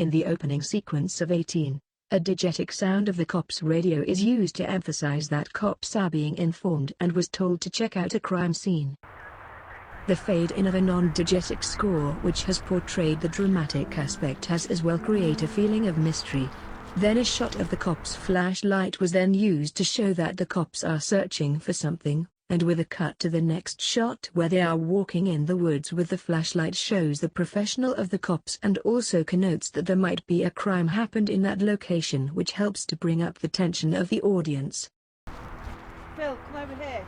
In the opening sequence of 18, a diegetic sound of the cop's radio is used to emphasize that cops are being informed and was told to check out a crime scene. The fade-in of a non-diegetic score which has portrayed the dramatic aspect has as well created a feeling of mystery. Then a shot of the cop's flashlight was then used to show that the cops are searching for something, and with a cut to the next shot where they are walking in the woods with the flashlight shows the professional of the cops and also connotes that there might be a crime happened in that location, which helps to bring up the tension of the audience. Phil, come over here.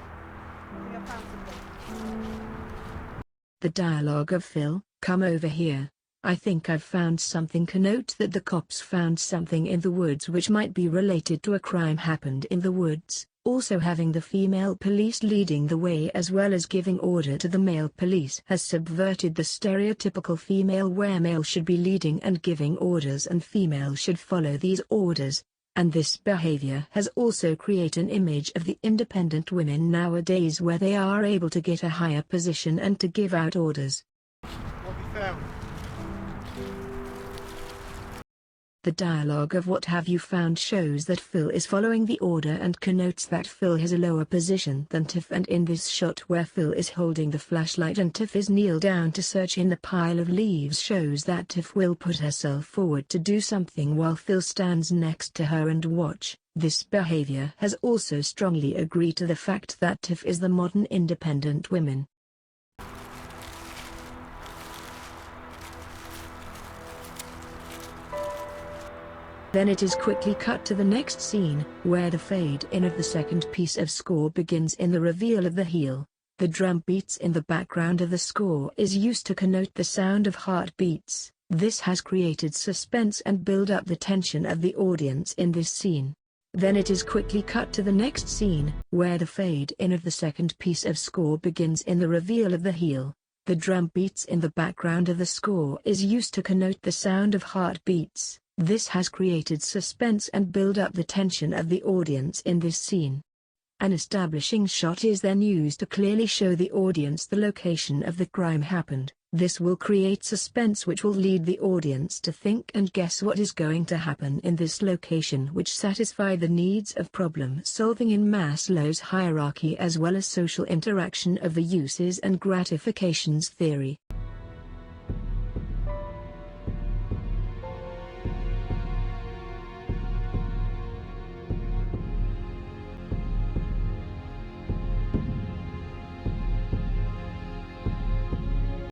I think I found something. The dialogue of Phil, "Come over here. I think I've found something," connotes that the cops found something in the woods which might be related to a crime happened in the woods. Also having the female police leading the way as well as giving order to the male police has subverted the stereotypical female where male should be leading and giving orders and female should follow these orders. And this behavior has also created an image of the independent women nowadays where they are able to get a higher position and to give out orders. What have you found? The dialogue of "What have you found" shows that Phil is following the order and connotes that Phil has a lower position than Tiff, and in this shot where Phil is holding the flashlight and Tiff is kneel down to search in the pile of leaves shows that Tiff will put herself forward to do something while Phil stands next to her and watch. This behavior has also strongly agreed to the fact that Tiff is the modern independent woman. Then it is quickly cut to the next scene, where the fade-in of the second piece of score begins in the reveal of the heel. The drum beats in the background of the score is used to connote the sound of heartbeats. This has created suspense and build up the tension of the audience in this scene. Then it is quickly cut to the next scene, where the fade-in of the second piece of score begins in the reveal of the heel. The drum beats in the background of the score is used to connote the sound of heartbeats. This has created suspense and build up the tension of the audience in this scene. An establishing shot is then used to clearly show the audience the location of the crime happened. This will create suspense which will lead the audience to think and guess what is going to happen in this location, which satisfy the needs of problem solving in Maslow's hierarchy as well as social interaction of the uses and gratifications theory.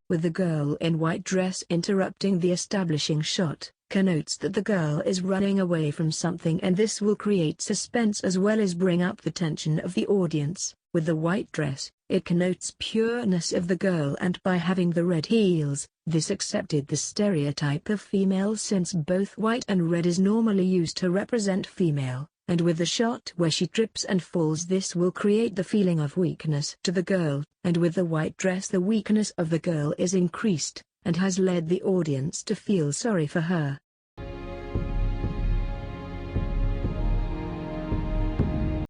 With the girl in white dress interrupting the establishing shot, connotes that the girl is running away from something, and this will create suspense as well as bring up the tension of the audience. With the white dress, it connotes pureness of the girl, and by having the red heels, this accepted the stereotype of female since both white and red is normally used to represent female. And with the shot where she trips and falls, this will create the feeling of weakness to the girl, and with the white dress the weakness of the girl is increased, and has led the audience to feel sorry for her.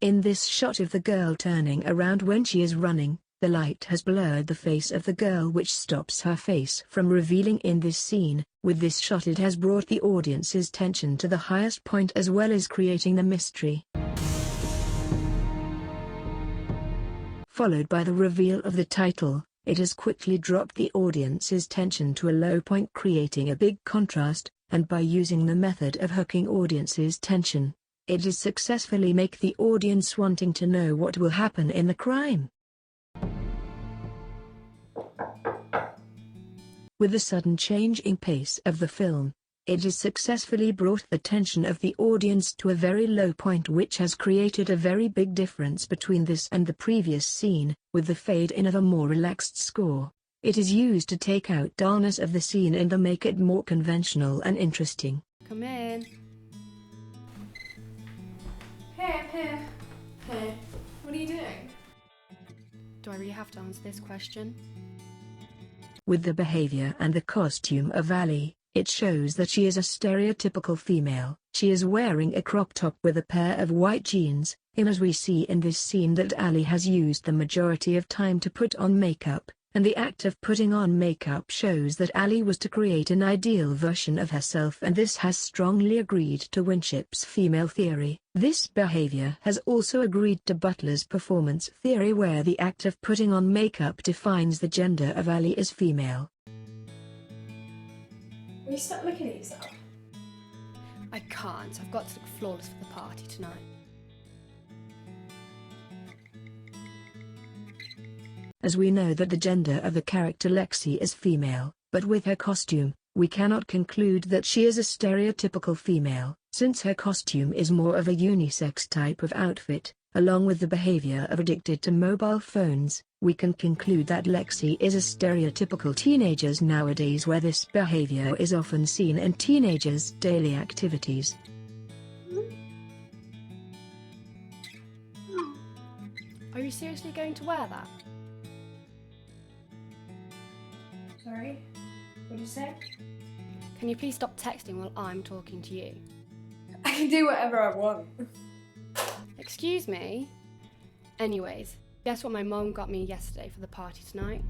In this shot of the girl turning around when she is running, the light has blurred the face of the girl, which stops her face from revealing in this scene. With this shot it has brought the audience's tension to the highest point as well as creating the mystery. Followed by the reveal of the title, it has quickly dropped the audience's tension to a low point, creating a big contrast, and by using the method of hooking audience's tension, it has successfully make the audience wanting to know what will happen in the crime. With the sudden change in pace of the film, it has successfully brought the tension of the audience to a very low point, which has created a very big difference between this and the previous scene. With the fade-in of a more relaxed score, it is used to take out dullness of the scene and to make it more conventional and interesting. Come in. Hey, hey, hey. What are you doing? Do I really have to answer this question? With the behavior and the costume of Ali, it shows that she is a stereotypical female. She is wearing a crop top with a pair of white jeans, and as we see in this scene that Ali has used the majority of time to put on makeup, and the act of putting on makeup shows that Ali was to create an ideal version of herself, and this has strongly agreed to Winship's female theory. This behavior has also agreed to Butler's performance theory, where the act of putting on makeup defines the gender of Ali as female. Will you stop looking at yourself? I can't. I've got to look flawless for the party tonight. As we know that the gender of the character Lexi is female, but with her costume, we cannot conclude that she is a stereotypical female, since her costume is more of a unisex type of outfit. Along with the behavior of addicted to mobile phones, we can conclude that Lexi is a stereotypical teenager nowadays, where this behavior is often seen in teenagers' daily activities. Are you seriously going to wear that? Sorry? What did you say? Can you please stop texting while I'm talking to you? I can do whatever I want. Excuse me? Anyways, guess what my mom got me yesterday for the party tonight?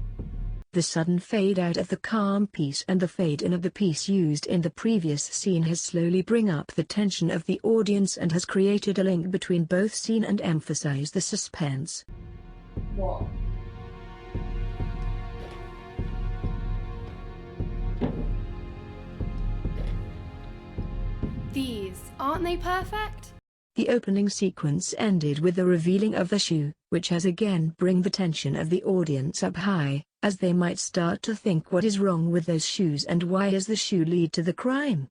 The sudden fade out of the calm piece and the fade in of the piece used in the previous scene has slowly bring up the tension of the audience and has created a link between both scene and emphasize the suspense. What? These, aren't they perfect? The opening sequence ended with the revealing of the shoe, which has again bring the tension of the audience up high, as they might start to think what is wrong with those shoes and why does the shoe lead to the crime.